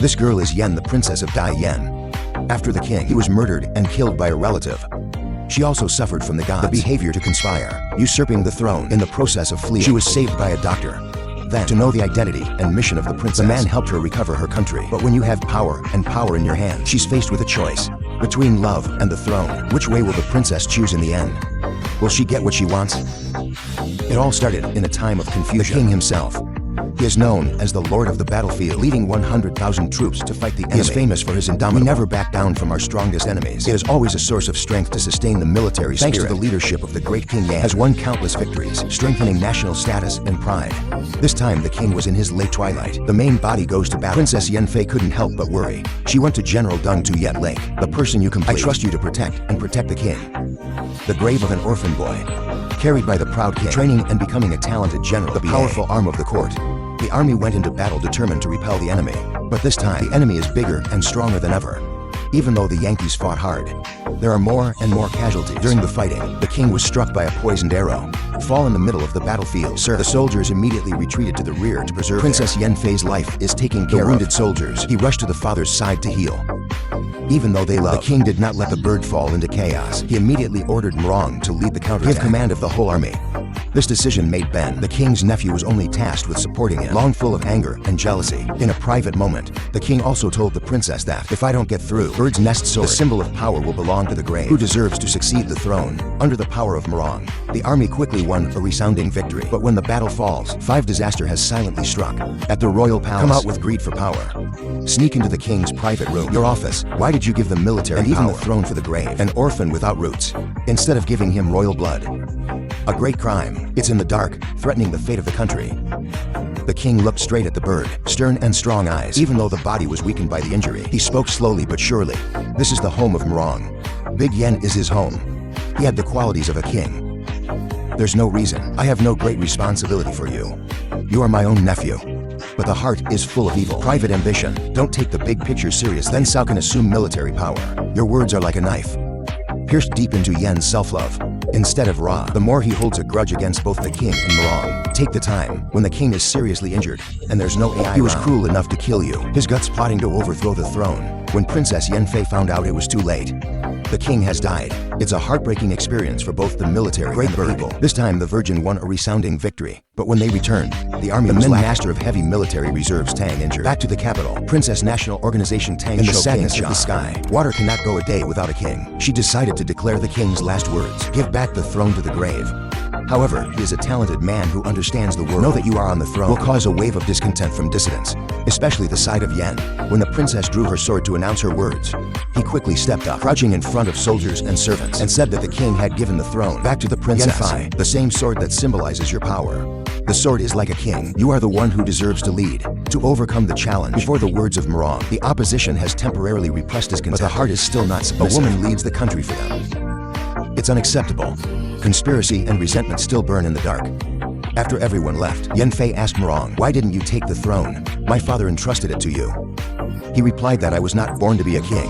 This girl is Yan, the princess of Dai Yan. After the king, he was murdered and killed by a relative. She also suffered from the gods' behavior to conspire, usurping the throne. In the process of fleeing, she was saved by a doctor. Then, to know the identity and mission of the princess, the man helped her recover her country. But when you have power and power in your hand, she's faced with a choice between love and the throne. Which way will the princess choose in the end? Will she get what she wants? It all started in a time of confusion. The king himself. He is known as the Lord of the Battlefield, leading 100,000 troops to fight the enemy. He is famous for his indomitable. We never back down from our strongest enemies. It is always a source of strength to sustain the military spirit. Thanks to the leadership of the great King Yan, has won countless victories, strengthening national status and pride. This time the king was in his late twilight. The main body goes to battle. Princess Yanfei couldn't help but worry. She went to General Deng Tuyet Lake, the person you complete. I trust you to protect the king. The grave of an orphan boy, carried by the proud king, training and becoming a talented general, the powerful arm of the court. The army went into battle determined to repel the enemy. But this time, the enemy is bigger and stronger than ever. Even though the Yankees fought hard, there are more and more casualties. During the fighting, the king was struck by a poisoned arrow. Fall in the middle of the battlefield, sir. The soldiers immediately retreated to the rear to preserve Princess Yanfei's life is taking care of. The wounded soldiers, he rushed to the father's side to heal. Even though they loved, the king did not let the bird fall into chaos. He immediately ordered Mrong to lead the counterattack, give command of the whole army. This decision made Ben, the king's nephew, was only tasked with supporting him. Long full of anger and jealousy, in a private moment, the king also told the princess that, if I don't get through, bird's nest sword, the symbol of power, will belong to the grave. Who deserves to succeed the throne? Under the power of Mrong, the army quickly won a resounding victory. But when the battle falls, disaster has silently struck. At the royal palace, come out with greed for power. Sneak into the king's private room, your office. Why did you give the military and even the throne for the grave? An orphan without roots, instead of giving him royal blood. A great crime. It's in the dark, threatening the fate of the country. The king looked straight at the bird, stern and strong eyes. Even though the body was weakened by the injury, he spoke slowly but surely. This is the home of Mrong. Big Yen is his home. He had the qualities of a king. There's no reason. I have no great responsibility for you. You are my own nephew. But the heart is full of evil. Private ambition. Don't take the big picture seriously. Then Cao can assume military power. Your words are like a knife, pierced deep into Yen's self-love. Instead of Ra, the more he holds a grudge against both the king and Mrong. Take the time, when the king is seriously injured, and there's no AI. He was cruel enough to kill you, his guts plotting to overthrow the throne. When Princess Yanfei found out, it was too late. The king has died. It's a heartbreaking experience for both the military and the people. This time the Virgin won a resounding victory. But when they returned, the army was master of heavy military reserves Tang injured. Back to the capital, Princess National Organization Tang in the sadness of the sky. Water cannot go a day without a king. She decided to declare the king's last words. Give back the throne to the grave. However, he is a talented man who understands the world. Know that you are on the throne will cause a wave of discontent from dissidents, especially the side of Yan. When the princess drew her sword to announce her words, he quickly stepped up, crouching in front of soldiers and servants, and said that the king had given the throne back to the princess. Yanfei, the same sword that symbolizes your power. The sword is like a king. You are the one who deserves to lead, to overcome the challenge. Before the words of Mrong, the opposition has temporarily repressed discontent, but the heart is still not submissive. A woman leads the country for them. It's unacceptable. Conspiracy and resentment still burn in the dark. After everyone left, Yanfei asked Mrong, why didn't you take the throne? My father entrusted it to you. He replied that I was not born to be a king.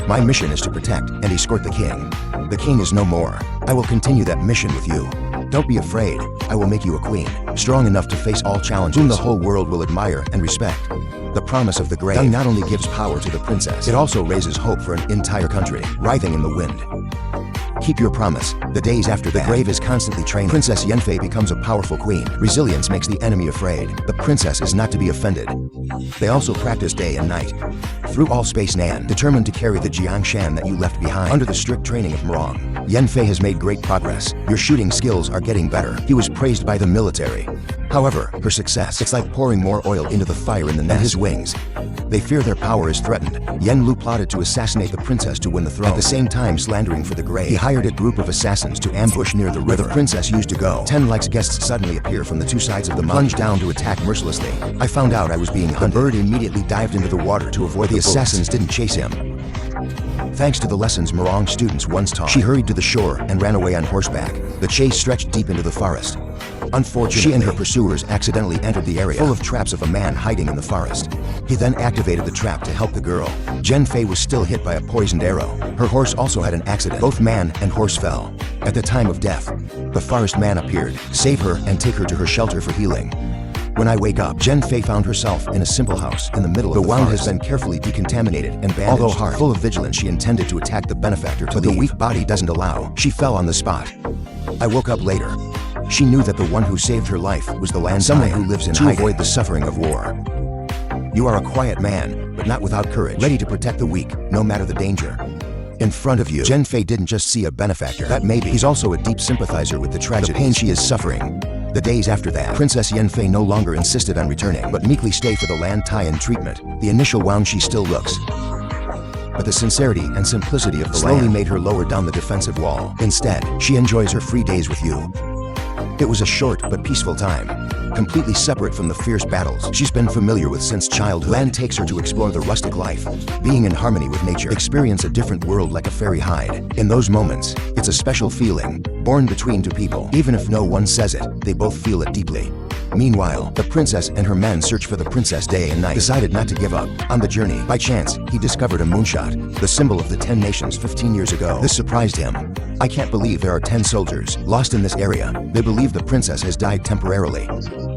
My mission is to protect and escort the king. The king is no more. I will continue that mission with you. Don't be afraid. I will make you a queen, strong enough to face all challenges, whom the whole world will admire and respect. The promise of the grave Deng not only gives power to the princess, it also raises hope for an entire country, writhing in the wind. Keep your promise. The days after the grave is constantly training. Princess Yanfei becomes a powerful queen. Resilience makes the enemy afraid. The princess is not to be offended. They also practice day and night. Through all space Nan, determined to carry the Jiangshan that you left behind. Under the strict training of Mrong, Yanfei has made great progress. Your shooting skills are getting better. He was praised by the military. However, her success, it's like pouring more oil into the fire in the nest. His wings, they fear their power is threatened. Yen Lu plotted to assassinate the princess to win the throne, at the same time slandering for the grave. He hired a group of assassins to ambush near the river where the princess used to go. 10 likes guests suddenly appear from the two sides of the mountain, plunge down to attack mercilessly. I found out I was being hunted. The bird immediately dived into the water to avoid the assassins didn't chase him. Thanks to the lessons Mrong students once taught, she hurried to the shore and ran away on horseback. The chase stretched deep into the forest. Unfortunately, she and her pursuers accidentally entered the area, full of traps of a man hiding in the forest. He then activated the trap to help the girl. Yanfei was still hit by a poisoned arrow. Her horse also had an accident. Both man and horse fell. At the time of death, the forest man appeared. Save her and take her to her shelter for healing. When I wake up, Zhen Fei found herself in a simple house in the middle of the wound forest. Has been carefully decontaminated and bandaged. Although heart full of vigilance, she intended to attack the benefactor but the weak body doesn't allow. She fell on the spot. I woke up later. She knew that the one who saved her life was the land someone who lives in hiding to avoid the suffering of war. You are a quiet man, but not without courage, ready to protect the weak, no matter the danger. In front of you, Zhen Fei didn't just see a benefactor. That maybe he's also a deep sympathizer with the tragedy, the pain she is suffering. The days after that, Princess Yanfei no longer insisted on returning, but meekly stay for the Lan Taiyan treatment. The initial wound she still looks, but the sincerity and simplicity of the slowly made her lower down the defensive wall. Instead, she enjoys her free days with you. It was a short but peaceful time, completely separate from the fierce battles she's been familiar with since childhood. Lan takes her to explore the rustic life, being in harmony with nature, experience a different world like a fairy hide. In those moments, it's a special feeling, born between two people. Even if no one says it, they both feel it deeply. Meanwhile, the princess and her men search for the princess day and night, decided not to give up. On the journey, by chance, he discovered a moonshot, the symbol of the 10 nations 15 years ago. This surprised him. I can't believe there are 10 soldiers lost in this area. They believe the princess has died temporarily.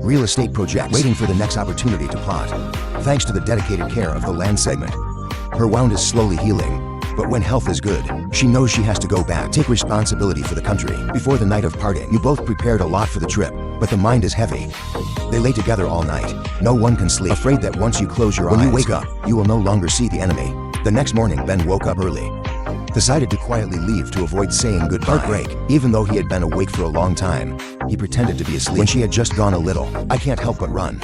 Real estate projects, waiting for the next opportunity to plot. Thanks to the dedicated care of the land segment, her wound is slowly healing. But when health is good, she knows she has to go back, take responsibility for the country. Before the night of parting, you both prepared a lot for the trip, but the mind is heavy. They lay together all night. No one can sleep, afraid that once you close your eyes, when you wake up, you will no longer see the enemy. The next morning, Ben woke up early, decided to quietly leave to avoid saying goodbye. Heartbreak. Even though he had been awake for a long time, he pretended to be asleep. When she had just gone a little, I can't help but run.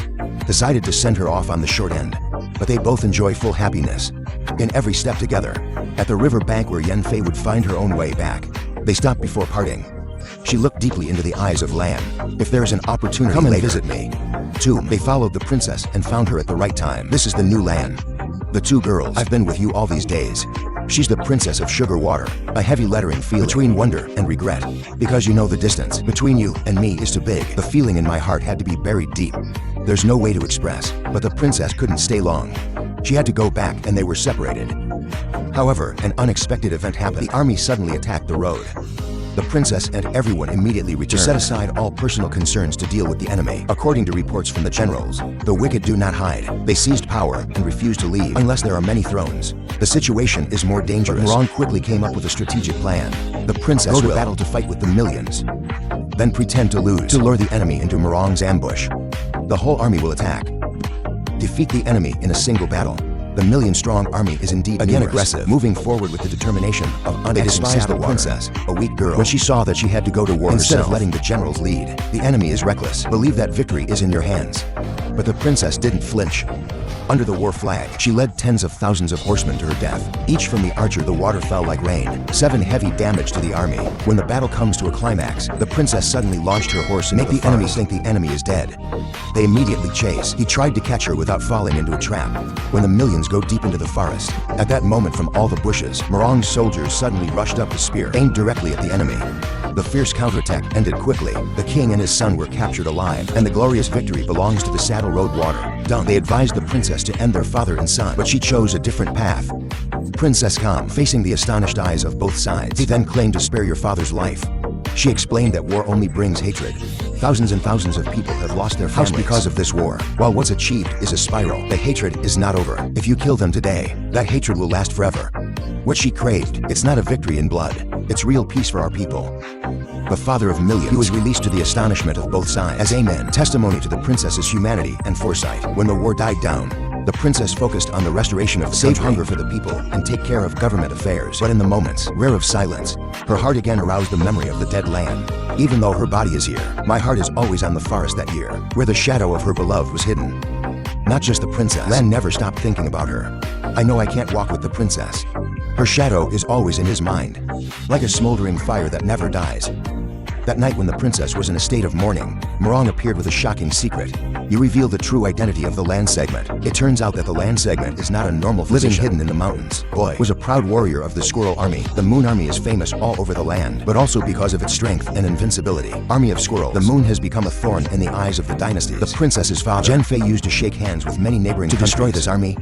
Decided to send her off on the short end. But they both enjoy full happiness in every step together. At the river bank where Yanfei would find her own way back, they stopped before parting. She looked deeply into the eyes of Lan. If there is an opportunity, come and visit me. 2. They followed the princess and found her at the right time. This is the new Lan. The two girls. I've been with you all these days. She's the princess of sugar water. A heavy lettering feeling between wonder and regret. Because you know the distance between you and me is too big. The feeling in my heart had to be buried deep. There's no way to express, but the princess couldn't stay long. She had to go back and they were separated. However, an unexpected event happened. The army suddenly attacked the road. The princess and everyone immediately returned to set aside all personal concerns to deal with the enemy. According to reports from the generals, the wicked do not hide. They seized power and refuse to leave unless there are many thrones. The situation is more dangerous. But Morong quickly came up with a strategic plan. The princess go to battle to fight with the millions, then pretend to lose to lure the enemy into Morong's ambush. The whole army will attack. Defeat the enemy in a single battle. The million-strong army is indeed again aggressive, moving forward with the determination of despise the princess, a weak girl. When she saw that she had to go to war instead of letting the generals lead, the enemy is reckless. Believe that victory is in your hands. But the princess didn't flinch. Under the war flag, she led tens of thousands of horsemen to her death. Each from the archer, the water fell like rain. 7 heavy damage to the army. When the battle comes to a climax, the princess suddenly launched her horse and make the enemy think the enemy is dead. They immediately chase. He tried to catch her without falling into a trap. When the millions go deep into the forest, at that moment from all the bushes, Morong's soldiers suddenly rushed up the spear, aimed directly at the enemy. The fierce counterattack ended quickly. The king and his son were captured alive, and the glorious victory belongs to the Saddle Road Water. They advised the princess to end their father and son, but she chose a different path. Princess calm, facing the astonished eyes of both sides. He then claimed to spare your father's life. She explained that war only brings hatred. Thousands and thousands of people have lost their families because of this war. While what's achieved is a spiral, the hatred is not over. If you kill them today, that hatred will last forever. What she craved, it's not a victory in blood. It's real peace for our people. The father of millions, he was released to the astonishment of both sides as amen, testimony to the princess's humanity and foresight. When the war died down, the princess focused on the restoration of save hunger for the people and take care of government affairs. But in the moments, rare of silence, her heart again aroused the memory of the dead land. Even though her body is here, my heart is always on the forest that year, where the shadow of her beloved was hidden. Not just the princess. Lan never stopped thinking about her. I know I can't walk with the princess. Her shadow is always in his mind, like a smoldering fire that never dies. That night when the princess was in a state of mourning, Morong appeared with a shocking secret. You reveal the true identity of the land segment. It turns out that the land segment is not a normal physician living hidden in the mountains. Boy was a proud warrior of the Squirrel Army. The Moon Army is famous all over the land, but also because of its strength and invincibility. Army of Squirrels. The moon has become a thorn in the eyes of the dynasties. The princess's father, Zhen Fei, used to shake hands with many neighboring countries to destroy this army.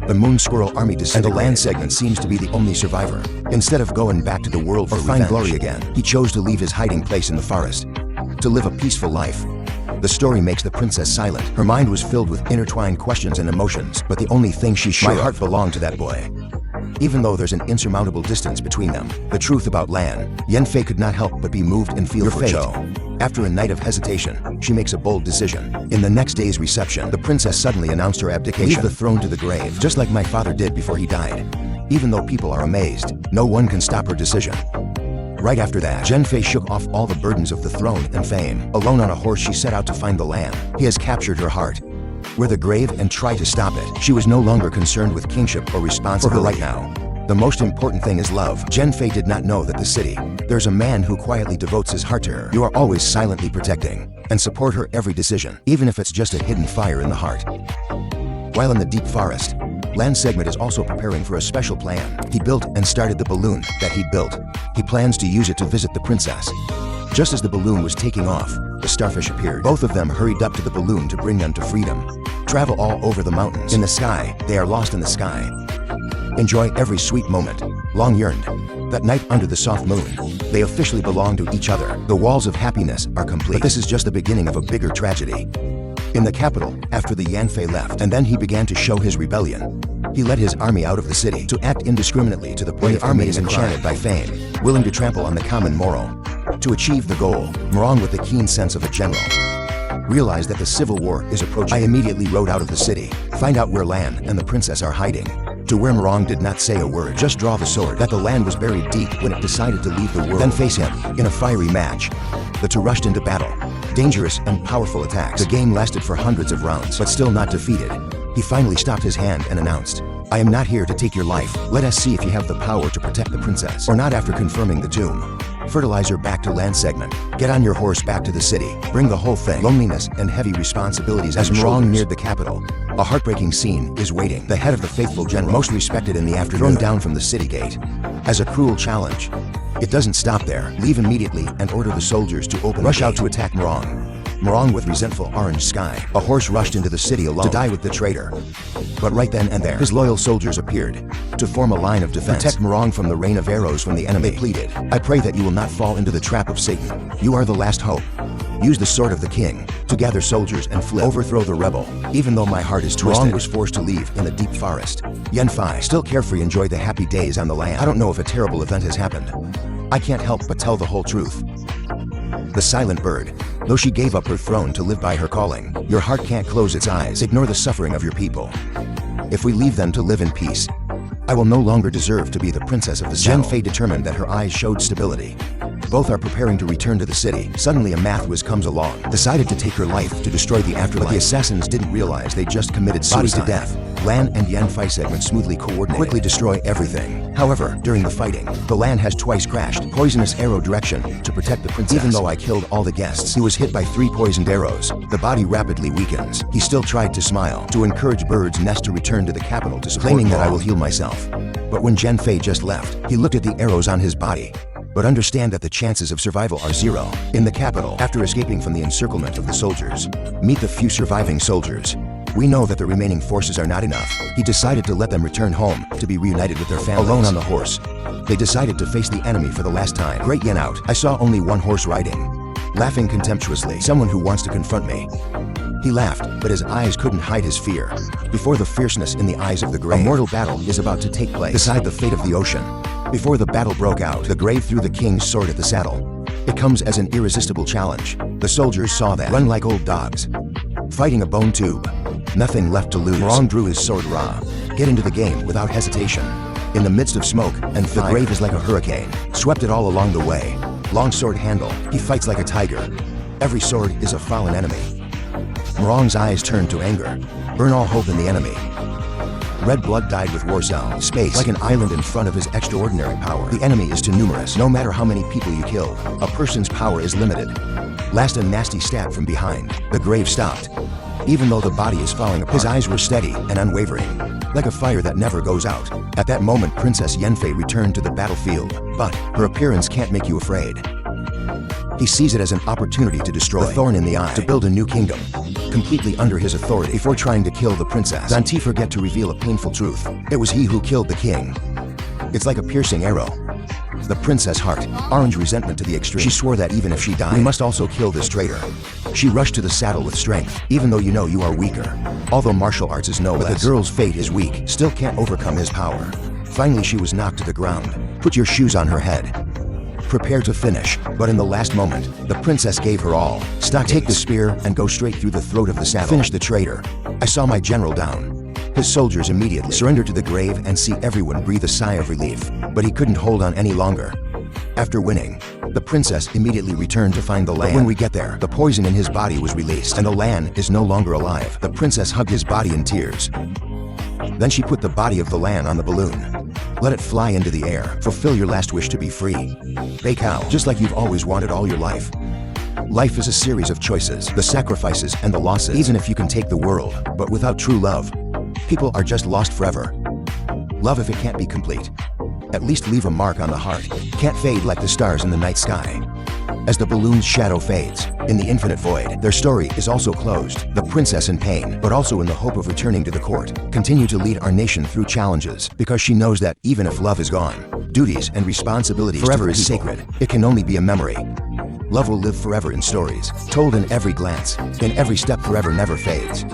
The Moon Squirrel Army disintegrated, and the land segment seems to be the only survivor. Instead of going back to the world or find glory again, he chose to leave his hiding place in the forest, to live a peaceful life. The story makes the princess silent. Her mind was filled with intertwined questions and emotions, but the only thing she's sure of, my heart belonged to that boy. Even though there's an insurmountable distance between them, the truth about Lan, Yanfei could not help but be moved and feel for Zhou. After a night of hesitation, she makes a bold decision. In the next day's reception, the princess suddenly announced her abdication. Leave the throne to the grave, just like my father did before he died. Even though people are amazed, no one can stop her decision. Right after that, Yanfei shook off all the burdens of the throne and fame. Alone on a horse, she set out to find the Lan. He has captured her heart. Wear the grave and try to stop it. She was no longer concerned with kingship or responsibility. For her right now, the most important thing is love. Yanfei did not know that the city, there's a man who quietly devotes his heart to her. You are always silently protecting and support her every decision, even if it's just a hidden fire in the heart. While in the deep forest, Lan Segment is also preparing for a special plan. He built and started the balloon that he built. He plans to use it to visit the princess. Just as the balloon was taking off, the starfish appeared. Both of them hurried up to the balloon to bring them to freedom. Travel all over the mountains. In the sky, they are lost in the sky. Enjoy every sweet moment. Long yearned. That night under the soft moon, they officially belong to each other. The walls of happiness are complete. But this is just the beginning of a bigger tragedy. In the capital, after the Yanfei left, and then he began to show his rebellion. He led his army out of the city to act indiscriminately to the point the army is enchanted by fame, willing to trample on the common moral. To achieve the goal, Morong, with the keen sense of a general, realized that the civil war is approaching. I immediately rode out of the city, find out where Lan and the princess are hiding. To where Morong did not say a word, just draw the sword. That the land was buried deep when it decided to leave the world. Then face him in a fiery match. The two rushed into battle. Dangerous and powerful attacks. The game lasted for hundreds of rounds, but still not defeated. He finally stopped his hand and announced, I am not here to take your life. Let us see if you have the power to protect the princess. Or not. After confirming the tomb, fertilizer back to Lan Segment. Get on your horse back to the city. Bring the whole thing. Loneliness and heavy responsibilities. As Morong neared the capital, a heartbreaking scene is waiting. The head of the faithful general, most respected in the afternoon, thrown down from the city gate. As a cruel challenge. It doesn't stop there. Leave immediately and order the soldiers to open. Rush out to attack Morong. Morong with resentful orange sky. A horse rushed into the city alone to die with the traitor. But right then and there, his loyal soldiers appeared to form a line of defense. Protect Morong from the rain of arrows from the enemy. They pleaded, I pray that you will not fall into the trap of Satan. You are the last hope. Use the sword of the king to gather soldiers and flip. Overthrow the rebel. Even though my heart is twisted, Morong was forced to leave in the deep forest. Yanfei, still carefree, enjoyed the happy days on the land. I don't know if a terrible event has happened. I can't help but tell the whole truth. The silent bird, though she gave up her throne to live by her calling, your heart can't close its eyes. Ignore the suffering of your people. If we leave them to live in peace, I will no longer deserve to be the princess of the saddle. Yanfei determined that her eyes showed stability. Both are preparing to return to the city. Suddenly a math whiz comes along, decided to take her life to destroy the afterlife. But the assassins didn't realize they just committed suicide. Bodies to death. Lan and Yanfei Segment smoothly coordinated, quickly destroy everything. However, during the fighting, the Lan has twice crashed. Poisonous arrow direction to protect the princess. Even though I killed all the guests, he was hit by 3 poisoned arrows. The body rapidly weakens. He still tried to smile, to encourage Bird's Nest to return to the capital to support, claiming that I will heal myself. But when Yanfei just left, he looked at the arrows on his body. But understand that the chances of survival are 0. In the capital, after escaping from the encirclement of the soldiers, meet the few surviving soldiers. We know that the remaining forces are not enough. He decided to let them return home, to be reunited with their families. Alone on the horse, they decided to face the enemy for the last time. Great yen out. I saw only one horse riding. Laughing contemptuously. Someone who wants to confront me. He laughed, but his eyes couldn't hide his fear. Before the fierceness in the eyes of the grave, a mortal battle is about to take place. Decide the fate of the ocean. Before the battle broke out, the grave threw the king's sword at the saddle. It comes as an irresistible challenge. The soldiers saw that, run like old dogs. Fighting a bone tube. Nothing left to lose. Morong drew his sword raw. Get into the game without hesitation. In the midst of smoke and fire, the grave is like a hurricane. Swept it all along the way. Long sword handle. He fights like a tiger. Every sword is a fallen enemy. Morong's eyes turned to anger. Burn all hope in the enemy. Red blood dyed with Warsaw. Space, like an island in front of his extraordinary power. The enemy is too numerous. No matter how many people you kill, a person's power is limited. Last, a nasty stab from behind. The grave stopped. Even though the body is falling apart, his eyes were steady and unwavering, like a fire that never goes out. At that moment, Princess Yanfei returned to the battlefield, but her appearance can't make you afraid. He sees it as an opportunity to destroy, the thorn in the eye, to build a new kingdom, completely under his authority. Before trying to kill the princess, Zanti forget to reveal a painful truth. It was he who killed the king. It's like a piercing arrow. The princess heart, orange resentment to the extreme. She swore that even if she died, we must also kill this traitor. She rushed to the saddle with strength, even though you know you are weaker. Although martial arts is no less, but the girl's fate is weak, still can't overcome his power. Finally, she was knocked to the ground. Put your shoes on her head. Prepare to finish, but in the last moment, the princess gave her all. Take the spear and go straight through the throat of the saddle. Finish the traitor. I saw my general down. His soldiers immediately surrendered to the grave and see everyone breathe a sigh of relief, but he couldn't hold on any longer. After winning, the princess immediately returned to find the Lan. But when we get there, the poison in his body was released and the Lan is no longer alive. The princess hugged his body in tears. Then she put the body of the Lan on the balloon. Let it fly into the air. Fulfill your last wish to be free. Baikao, just like you've always wanted all your life. Life is a series of choices, the sacrifices and the losses. Even if you can take the world, but without true love, people are just lost forever. Love, if it can't be complete, at least leave a mark on the heart. Can't fade like the stars in the night sky. As the balloon's shadow fades, in the infinite void, their story is also closed. The princess in pain, but also in the hope of returning to the court, continue to lead our nation through challenges, because she knows that even if love is gone, duties and responsibilities forever is sacred. It can only be a memory. Love will live forever in stories, told in every glance, in every step, forever never fades.